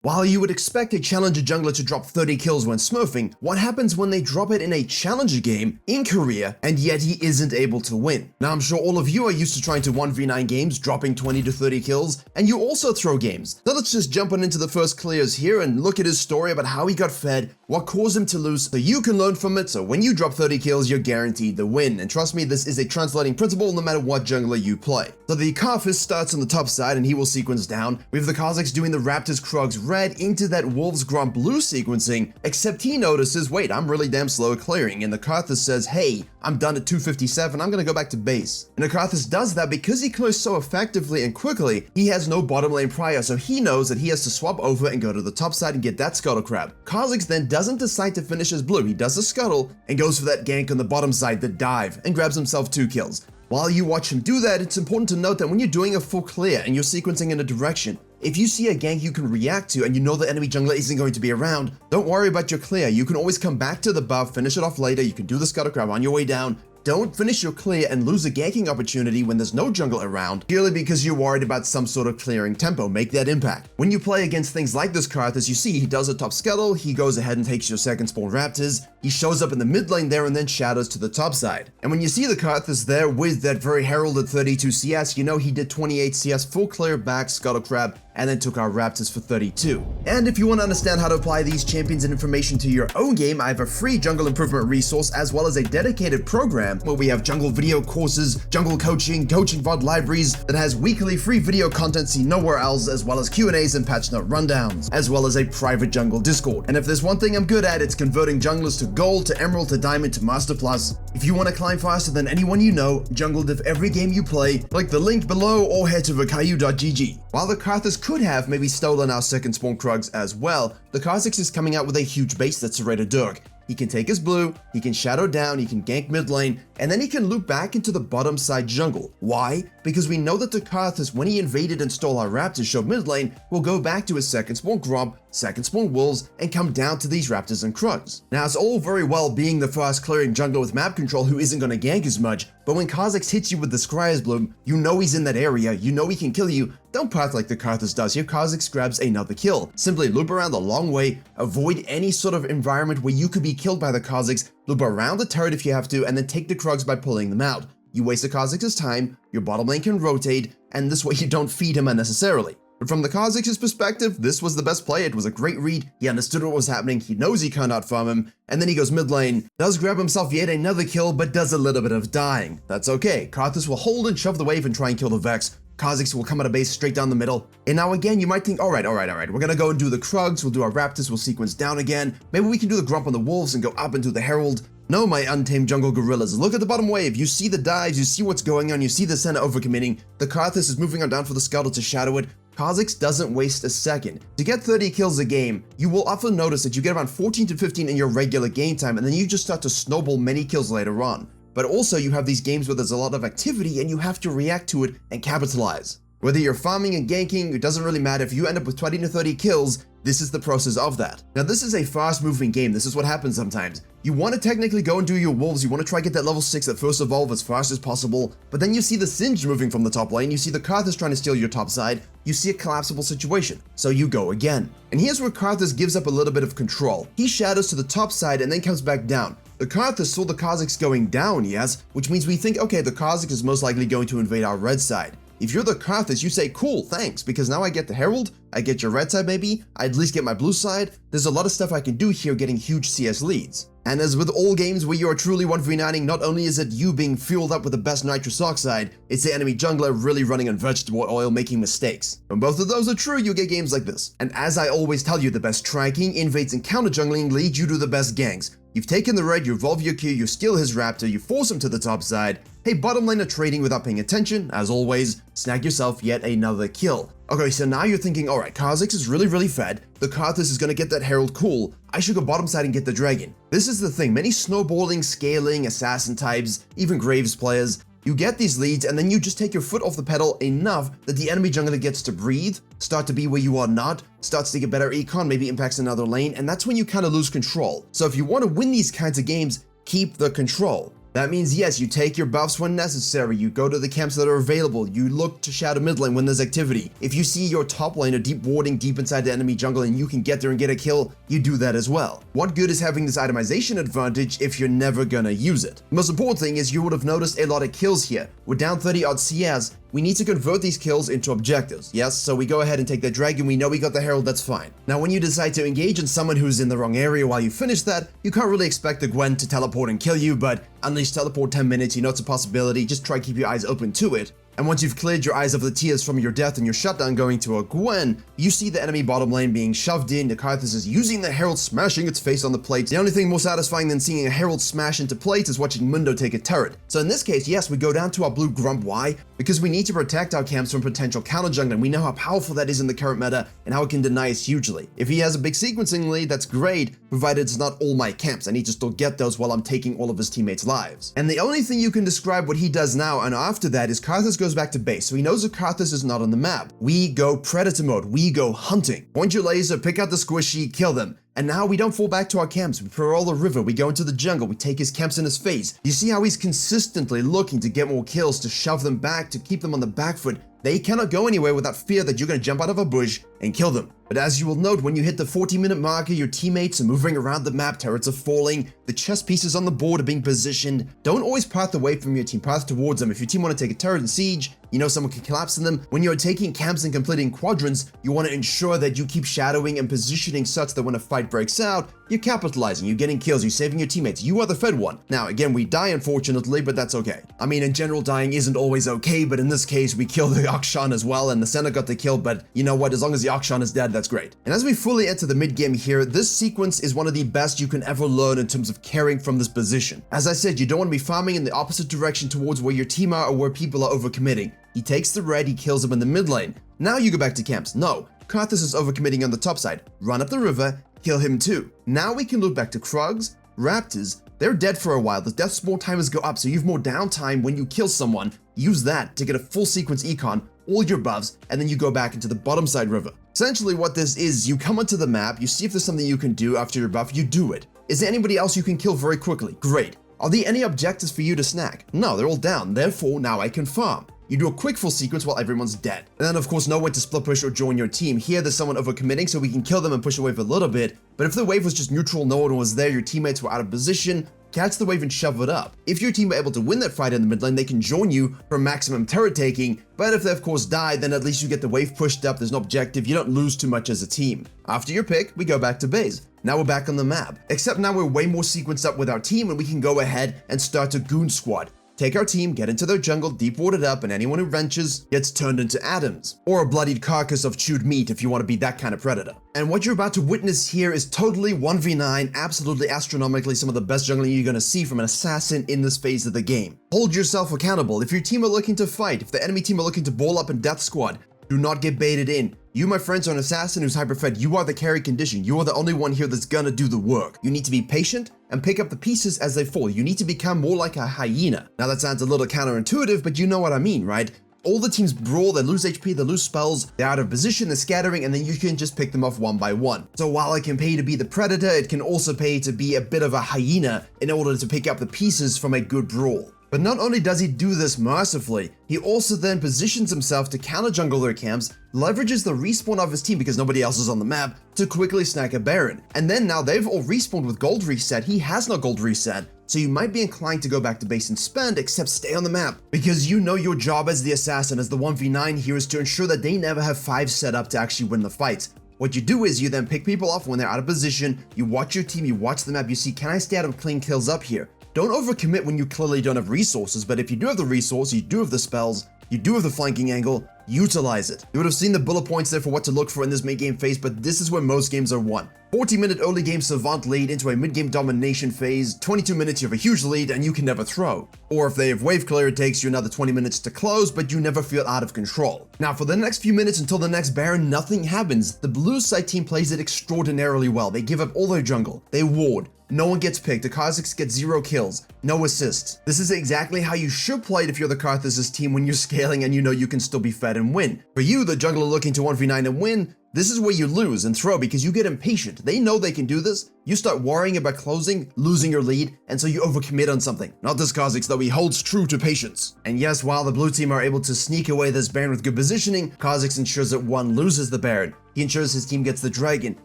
While you would expect a challenger jungler to drop 30 kills when smurfing, what happens when they drop it in a challenger game in Korea and yet he isn't able to win? Now I'm sure all of you are used to trying to 1v9 games, dropping 20 to 30 kills, and you also throw games. So let's just jump on into the first clears here and look at his story about how he got fed, what caused him to lose, so you can learn from it, so when you drop 30 kills you're guaranteed the win. And trust me, this is a translating principle no matter what jungler you play. So the kha'zix starts on the top side and he will sequence down. We have the kha'zix doing the Raptors Krugs red into that Wolves Gromp blue sequencing, except he notices, wait, I'm really damn slow at clearing, and the kha'zix says, hey, I'm done at 257, I'm gonna go back to base. And the kha'zix does that because he clears so effectively and quickly, he has no bottom lane prior, so he knows that he has to swap over and go to the top side and get that scuttle crab. kha'zix then doesn't decide to finish his blue, he does a scuttle and goes for that gank on the bottom side, the dive, and grabs himself 2 kills. While you watch him do that, it's important to note that when you're doing a full clear and you're sequencing in a direction, if you see a gank you can react to and you know the enemy jungler isn't going to be around, don't worry about your clear. You can always come back to the buff, finish it off later, you can do the scuttle crab on your way down. Don't finish your clear and lose a ganking opportunity when there's no jungle around, purely because you're worried about some sort of clearing tempo. Make that impact. When you play against things like this kha'zix, you see he does a top scuttle, he goes ahead and takes your second spawn raptors, he shows up in the mid lane there and then shadows to the top side. And when you see the kha'zix there with that very heralded 32 CS, you know he did 28 CS full clear back scuttle crab and then took our raptors for 32. And if you want to understand how to apply these champions and information to your own game, I have a free jungle improvement resource as well as a dedicated program where we have jungle video courses, jungle coaching VOD libraries that has weekly free video content seen nowhere else, as well as Q&As and patch note rundowns, as well as a private jungle Discord. And if there's one thing I'm good at, it's converting junglers to gold, to emerald, to diamond, to master plus. If you want to climb faster than anyone you know, jungle div every game you play, click the link below or head to virkayu.gg. While the kha'zix could have maybe stolen our second spawn Krugs as well, the kha'zix is coming out with a huge base that's Serrated Durg. He can take his blue, he can shadow down, he can gank mid lane, and then he can loop back into the bottom side jungle. Why? Because we know that the kha'zix, when he invaded and stole our raptors, showed mid lane, will go back to his second spawn Gromp, second spawn Wolves, and come down to these raptors and Krugs. Now it's all very well being the fast clearing jungler with map control who isn't gonna gank as much, but when kha'zix hits you with the Scryer's Bloom, you know he's in that area, you know he can kill you. Don't path like the kha'zix does here. kha'zix grabs another kill. Simply loop around the long way, avoid any sort of environment where you could be killed by the kha'zix, loop around the turret if you have to, and then take the Krugs by pulling them out. You waste the kha'zix's time, your bottom lane can rotate, and this way you don't feed him unnecessarily. But from the kha'zix's perspective, this was the best play. It was a great read, he understood what was happening, he knows he can't outfarm him, and then he goes mid lane, does grab himself yet another kill, but does a little bit of dying. That's okay, kha'zix will hold and shove the wave and try and kill the Vex. kha'zix will come out of base straight down the middle. And now again, you might think, alright, we're gonna go and do the Krugs, we'll do our Raptors, we'll sequence down again. Maybe we can do the Gromp on the Wolves and go up into the Herald. No, my untamed jungle gorillas, look at the bottom wave, you see the dives, you see what's going on, you see the center overcommitting. The kha'zix is moving on down for the scuttle to shadow it. kha'zix doesn't waste a second. To get 30 kills a game, you will often notice that you get around 14 to 15 in your regular game time, and then you just start to snowball many kills later on. But also you have these games where there's a lot of activity and you have to react to it and capitalize. Whether you're farming and ganking, it doesn't really matter. If you end up with 20 to 30 kills, this is the process of that. Now this is a fast moving game, this is what happens sometimes. You want to technically go and do your wolves, you want to try to get that level 6 that first evolve as fast as possible, but then you see the Singed moving from the top lane, you see the kha'zix trying to steal your top side, you see a collapsible situation, so you go again. And here's where kha'zix gives up a little bit of control. He shadows to the top side and then comes back down. The kha'zix saw the kha'zix going down, yes, which means we think, okay, the kha'zix is most likely going to invade our red side. If you're the kha'zix, you say, cool, thanks, because now I get the Herald, I get your red side maybe, I at least get my blue side, there's a lot of stuff I can do here getting huge CS leads. And as with all games where you are truly 1v9ing, not only is it you being fueled up with the best nitrous oxide, it's the enemy jungler really running on vegetable oil making mistakes. When both of those are true, you get games like this. And as I always tell you, the best tracking, invades, and counter jungling lead you to the best ganks. You've taken the red, you evolve your Q, you steal his raptor, you force him to the top side. Hey, bottom laner trading without paying attention, as always, snag yourself yet another kill. Okay, so now you're thinking, alright, kha'zix is really fed, the kha'zix is gonna get that Herald cool, I should go bottom side and get the dragon. This is the thing, many snowballing, scaling, assassin types, even Graves players, you get these leads and then you just take your foot off the pedal enough that the enemy jungler gets to breathe, start to be where you are not, starts to get better econ, maybe impacts another lane, and that's when you kind of lose control. So if you want to win these kinds of games, keep the control. That means yes, you take your buffs when necessary, you go to the camps that are available, you look to shadow mid lane when there's activity. If you see your top laner deep warding deep inside the enemy jungle and you can get there and get a kill, you do that as well. What good is having this itemization advantage if you're never gonna use it? The most important thing is you would have noticed a lot of kills here. We're down 30 odd CS, we need to convert these kills into objectives, yes? So we go ahead and take that dragon, we know we got the herald, that's fine. Now when you decide to engage in someone who's in the wrong area while you finish that, you can't really expect the Gwen to teleport and kill you, but unleash teleport 10 minutes, you know it's a possibility, just try to keep your eyes open to it. And once you've cleared your eyes of the tears from your death and your shutdown going to a Gwen, you see the enemy bottom lane being shoved in, the kha'zix is using the herald, smashing its face on the plate. The only thing more satisfying than seeing a herald smash into plates is watching Mundo take a turret. So in this case, yes, we go down to our blue grump. Why? Because we need to protect our camps from potential counter jungling. We know how powerful that is in the current meta and how it can deny us hugely. If he has a big sequencing lead, that's great, provided it's not all my camps. I need to still get those while I'm taking all of his teammates' lives. And the only thing you can describe what he does now and after that is kha'zix goes back to base. So he knows that kha'zix is not on the map. We go predator mode, we go hunting. Point your laser, pick out the squishy, kill them. And now we don't fall back to our camps, we parole the river, we go into the jungle, we take his camps in his face. You see how he's consistently looking to get more kills, to shove them back, to keep them on the back foot. They cannot go anywhere without fear that you're going to jump out of a bush and kill them. But as you will note, when you hit the 40-minute marker, your teammates are moving around the map, turrets are falling, the chess pieces on the board are being positioned. Don't always path away from your team, path towards them. If your team want to take a turret and siege, you know someone can collapse in them. When you're taking camps and completing quadrants, you want to ensure that you keep shadowing and positioning such that when a fight breaks out, you're capitalizing, you're getting kills, you're saving your teammates, you are the fed one. Now again, we die unfortunately, but that's okay. I mean, in general, dying isn't always okay, but in this case, we kill the Akshan as well, and the center got the kill, but you know what, as long as the Akshan is dead, that's great. And as we fully enter the mid game here, this sequence is one of the best you can ever learn in terms of carrying from this position. As I said, you don't want to be farming in the opposite direction towards where your team are or where people are overcommitting. He takes the red, he kills him in the mid lane. Now you go back to camps. No, kha'zix is overcommitting on the top side. Run up the river, kill him too. Now we can look back to Krugs, Raptors. They're dead for a while. The death spawn timers go up, so you have more downtime when you kill someone. Use that to get a full sequence econ, all your buffs, and then you go back into the bottom side river. Essentially what this is, you come onto the map, you see if there's something you can do after your buff, you do it. Is there anybody else you can kill very quickly? Great. Are there any objectives for you to snag? No, they're all down, therefore now I can farm. You do a quick full sequence while everyone's dead. And then of course know when to split push or join your team. Here there's someone overcommitting so we can kill them and push the wave a little bit. But if the wave was just neutral, no one was there, your teammates were out of position, catch the wave and shove it up. If your team were able to win that fight in the mid lane, they can join you for maximum turret taking, but if they of course die, then at least you get the wave pushed up, there's no objective, you don't lose too much as a team. After your pick, we go back to base. Now we're back on the map, except now we're way more sequenced up with our team and we can go ahead and start a goon squad. Take our team, get into their jungle, deep warded up, and anyone who wrenches gets turned into atoms, or a bloodied carcass of chewed meat if you want to be that kind of predator. And what you're about to witness here is totally 1v9, absolutely astronomically some of the best jungling you're going to see from an assassin in this phase of the game. Hold yourself accountable. If your team are looking to fight, if the enemy team are looking to ball up in death squad, do not get baited in. You, my friends, are an assassin who's hyperfed. You are the carry condition. You are the only one here that's gonna do the work. You need to be patient and pick up the pieces as they fall. You need to become more like a hyena. Now that sounds a little counterintuitive, but you know what I mean, right? All the teams brawl, they lose HP, they lose spells, they're out of position, they're scattering, and then you can just pick them off one by one. So while it can pay to be the predator, it can also pay to be a bit of a hyena in order to pick up the pieces from a good brawl. But not only does he do this mercifully, he also then positions himself to counter jungle their camps, leverages the respawn of his team because nobody else is on the map to quickly snag a Baron. And then now they've all respawned with gold reset, he has no gold reset, so you might be inclined to go back to base and spend, except stay on the map, because you know your job as the assassin, as the 1v9 here, is to ensure that they never have 5 set up to actually win the fights. What you do is you then pick people off when they're out of position, you watch your team, you watch the map, you see, can I stay out of clean kills up here? Don't overcommit when you clearly don't have resources, but if you do have the resource, you do have the spells, you do have the flanking angle, utilize it. You would have seen the bullet points there for what to look for in this mid-game phase, but this is where most games are won. 40-minute early game Savant lead into a mid-game domination phase, 22 minutes you have a huge lead and you can never throw. Or if they have wave clear, it takes you another 20 minutes to close, but you never feel out of control. Now for the next few minutes until the next Baron, nothing happens. The blue side team plays it extraordinarily well. They give up all their jungle, they ward, no one gets picked, the kha'zix gets 0 kills, no assists. This is exactly how you should play it if you're the kha'zix team when you're scaling and you know you can still be fed and win. For you, the jungler looking to 1v9 and win, This is where you lose and throw because you get impatient. They know they can do this. You start worrying about closing, losing your lead, and so you overcommit on something. Not this kha'zix, though, he holds true to patience. And yes, while the blue team are able to sneak away this Baron with good positioning, kha'zix ensures that one loses the Baron. He ensures his team gets the Dragon.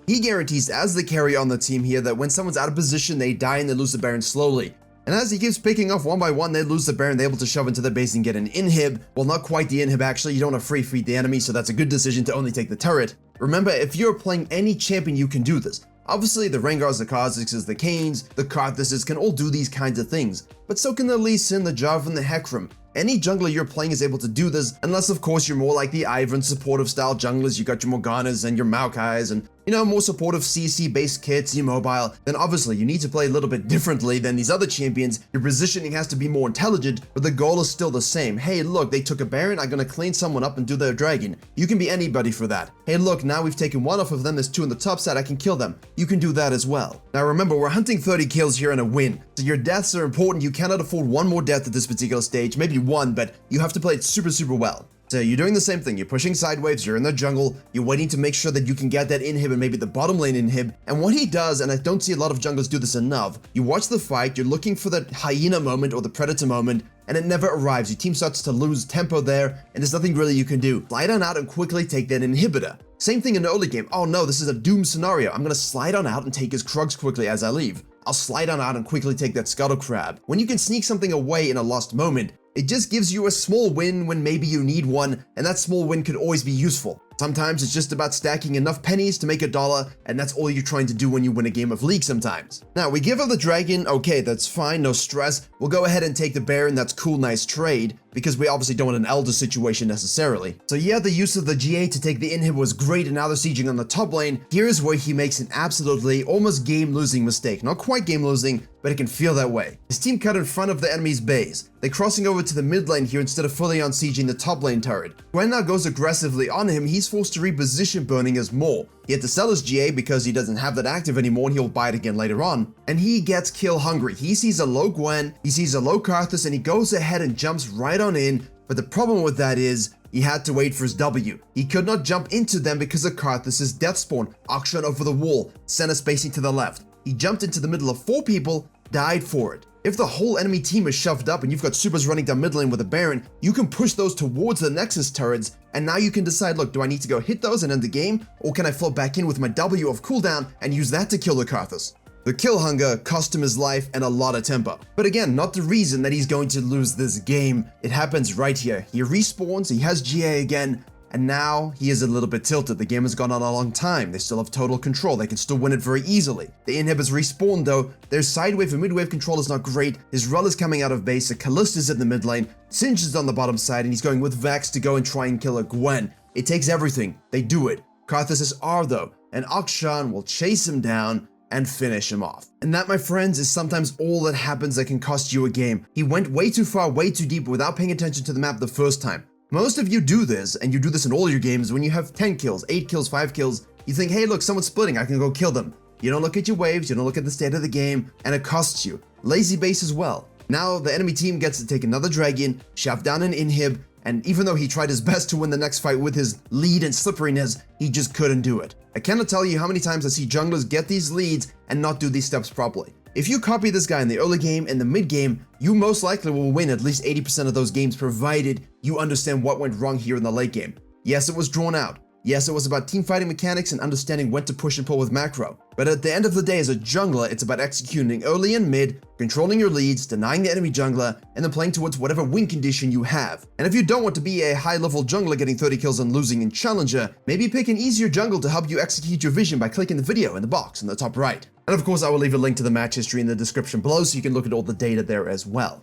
He guarantees, as the carry on the team here, that when someone's out of position, they die and they lose the Baron slowly. And as he keeps picking off one by one, they lose the Baron, they're able to shove into the base and get an inhib. Well, not quite the inhib actually, you don't want to free feed the enemy, so that's a good decision to only take the turret. Remember, if you're playing any champion, you can do this. Obviously, the Rengars, the kha'zixes, the Kanes, the Karthuses can all do these kinds of things, but so can the Lee Sin, the Jarvan, and the Hecarim. Any jungler you're playing is able to do this, unless of course you're more like the Ivern supportive style junglers, you got your Morganas and your Maokais and, you know, more supportive CC based kits, your mobile, then obviously you need to play a little bit differently than these other champions. Your positioning has to be more intelligent, but the goal is still the same. Hey look, they took a Baron, I'm gonna clean someone up and do their Dragon. You can be anybody for that. Hey look, now we've taken one off of them, there's two on the top side, I can kill them. You can do that as well. Now remember, we're hunting 30 kills here and a win, so your deaths are important. You cannot afford one more death at this particular stage, maybe one, but you have to play it super well. So you're doing the same thing, you're pushing sideways, you're in the jungle, you're waiting to make sure that you can get that inhib and maybe the bottom lane inhib, and what he does, and I don't see a lot of junglers do this enough, you watch the fight, you're looking for that hyena moment or the predator moment, and it never arrives. Your team starts to lose tempo there, and there's nothing really you can do. Slide on out and quickly take that inhibitor. Same thing in the early game. Oh no, this is a doom scenario. I'm gonna slide on out and take his Krugs quickly as I leave. I'll slide on out and quickly take that Scuttle Crab. When you can sneak something away in a lost moment, it just gives you a small win when maybe you need one, and that small win could always be useful. Sometimes it's just about stacking enough pennies to make $1, and that's all you're trying to do when you win a game of League sometimes. Now, we give up the Dragon, okay, that's fine, no stress. We'll go ahead and take the Baron, that's cool, nice trade, because we obviously don't want an Elder situation necessarily. So yeah, the use of the GA to take the inhib was great, and now they're sieging on the top lane. Here's where he makes an absolutely almost game-losing mistake. Not quite game-losing, but it can feel that way. His team cut in front of the enemy's base. They're crossing over to the mid lane here instead of fully on sieging the top lane turret. Gwen now goes aggressively on him, he's forced to reposition burning his Maul. He had to sell his GA because he doesn't have that active anymore and he'll buy it again later on. And he gets kill hungry. He sees a low Gwen, he sees a low Karthus, and he goes ahead and jumps right on in. But the problem with that is, he had to wait for his W. He could not jump into them because of Karthus' death spawn, Akshan over the wall, center spacing to the left. He jumped into the middle of 4 people, died for it. If the whole enemy team is shoved up and you've got supers running down mid lane with a Baron, you can push those towards the Nexus turrets, and now you can decide, look, do I need to go hit those and end the game, or can I float back in with my W of cooldown and use that to kill the Karthus? The kill hunger cost him his life and a lot of tempo. But again, not the reason that he's going to lose this game. It happens right here. He respawns, he has GA again, and now he is a little bit tilted. The game has gone on a long time. They still have total control. They can still win it very easily. The inhibitors respawn though. Their side wave and mid wave control is not great. His Rull is coming out of base. The Kallista's in the mid lane. Singe is on the bottom side and he's going with Vex to go and try and kill a Gwen. It takes everything. They do it. Karthus is R though, and Akshan will chase him down and finish him off. And that, my friends, is sometimes all that happens that can cost you a game. He went way too far, way too deep without paying attention to the map the first time. Most of you do this, and you do this in all your games when you have 10 kills, 8 kills, 5 kills. You think, hey look, someone's splitting, I can go kill them. You don't look at your waves, you don't look at the state of the game, and it costs you. Lazy base as well. Now the enemy team gets to take another Dragon, shove down an inhib, and even though he tried his best to win the next fight with his lead and slipperiness, he just couldn't do it. I cannot tell you how many times I see junglers get these leads and not do these steps properly. If you copy this guy in the early game and the mid game, you most likely will win at least 80% of those games, provided you understand what went wrong here in the late game. Yes, it was drawn out. Yes, it was about team fighting mechanics and understanding when to push and pull with macro. But at the end of the day, as a jungler, it's about executing early and mid, controlling your leads, denying the enemy jungler, and then playing towards whatever win condition you have. And if you don't want to be a high-level jungler getting 30 kills and losing in Challenger, maybe pick an easier jungle to help you execute your vision by clicking the video in the box in the top right. And of course, I will leave a link to the match history in the description below so you can look at all the data there as well.